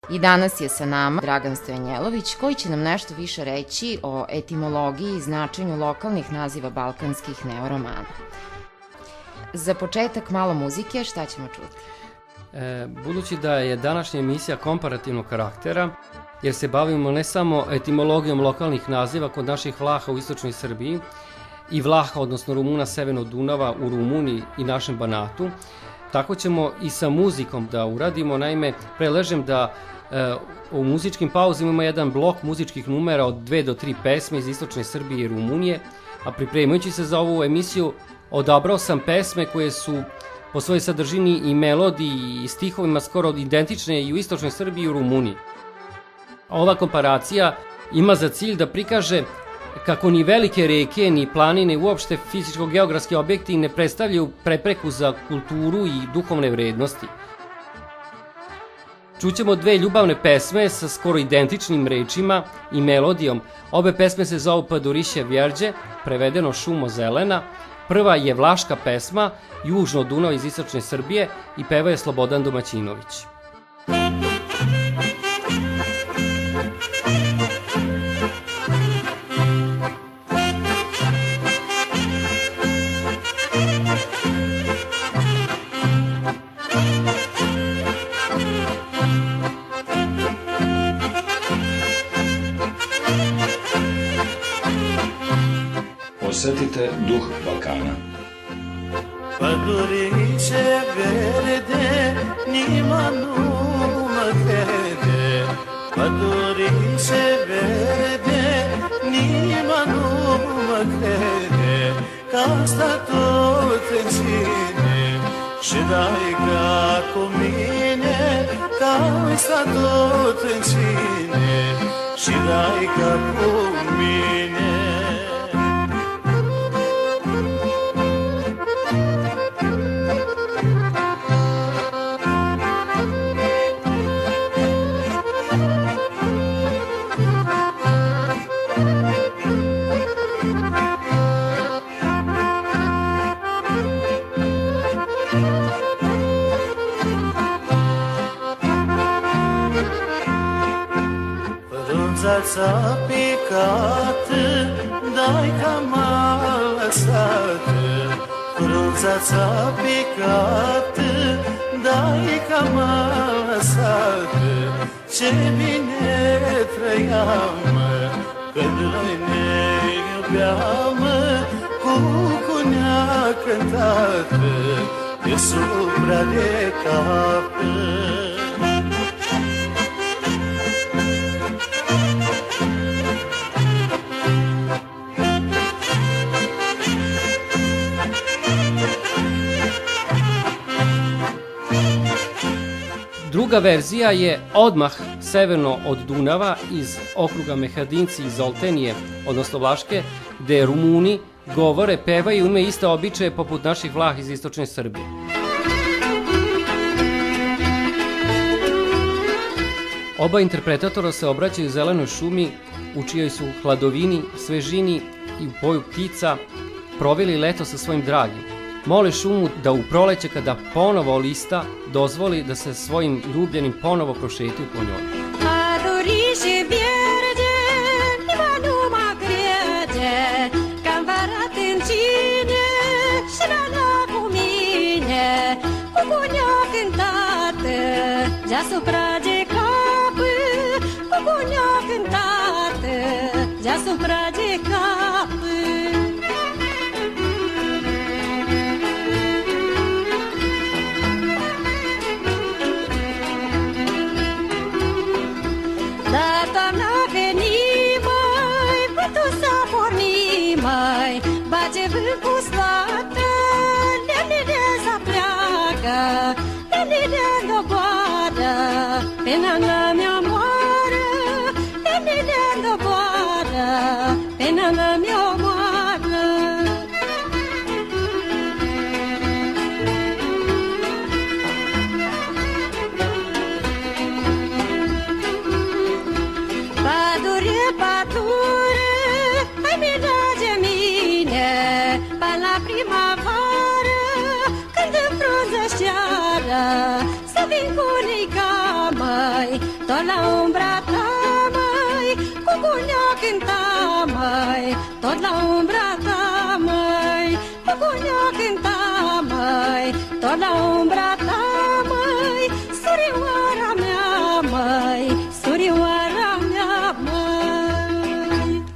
I danas je sa nama Dragan Stojanjelović, koji će nam nešto više reći o etimologiji i značenju lokalnih naziva balkanskih neoromana. Za početak malo muzike, šta ćemo čuti? Budući da je današnja emisija komparativnog karaktera, jer se bavimo ne samo etimologijom lokalnih naziva kod naših Vlaha u istočnoj Srbiji i Vlaha, odnosno Rumuna severnog Dunava u Rumuniji i našem Banatu, tako ćemo i sa muzikom da uradimo. Naime, predlažem da u muzičkim pauzima ima jedan blok muzičkih numera od 2 do 3 pesme iz istočne Srbije i Rumunije, a pripremajući se za ovu emisiju odabrao sam pesme koje su po svojoj sadržini i melodiji i stihovima skoro identične i u istočnoj Srbiji i u Rumuniji. Ova komparacija ima za cilj da prikaže kako ni velike reke, ni planine, uopšte fizičko-geografski objekti ne predstavljaju prepreku za kulturu i duhovne vrednosti. Čućemo 2 ljubavne pesme sa skoro identičnim rečima i melodijom. Obe pesme se zovu Paduriše Vjerđe, prevedeno Šumo zelena. Prva je vlaška pesma, Južno od Dunava iz istočne Srbije, i peva je Slobodan Domaćinović. Osjetite duh Balkana. Paduriše verde, nima numa krede. Paduriše verde, nima numa krede. Kao sta to tencine, šedaj kako mine. Kao sta to tencine, šedaj kako mine. Frunzața picată, dai ca m-a lăsată. Frunzața picată, dai ca m-a lăsată. Ce bine trăiam, când noi ne iubeam, cu cunea cântată, deasupra de capă. Druga verzija je odmah severno od Dunava iz okruga Mehadinci i Zoltenije, odnosno Vlaške, gde Rumuni govore, pevaju i imaju iste običaje poput naših Vlaha iz istočne Srbije. Oba interpretatora se obraćaju zelenoj šumi u čijoj su hladovini, svežini i u boju ptica proveli leto sa svojim dragim. Mole šumu da u proleće, kada ponovo lista, dozvoli da se svojim ljubljenim ponovo prošetaju po njoj. Paduriše vjerđe, nima numa krede, kam vara tencine, šrana kumine, cu cunea cântată, deasupra de capă, cu cunea cântată, deasupra de capă. Bate vânt cu slată, le-le zapleacă, le-le doboară, pe nana mea moară, le-le doboară, pe nana mea moară. Padure, padure, hai mirage mine, pa la primăvară, când în frunză seară, să vin cu nica măi, tot la umbra ta, măi, cucunea cânta, măi, tot la umbra ta, măi, cucunea cânta, măi, tot la umbra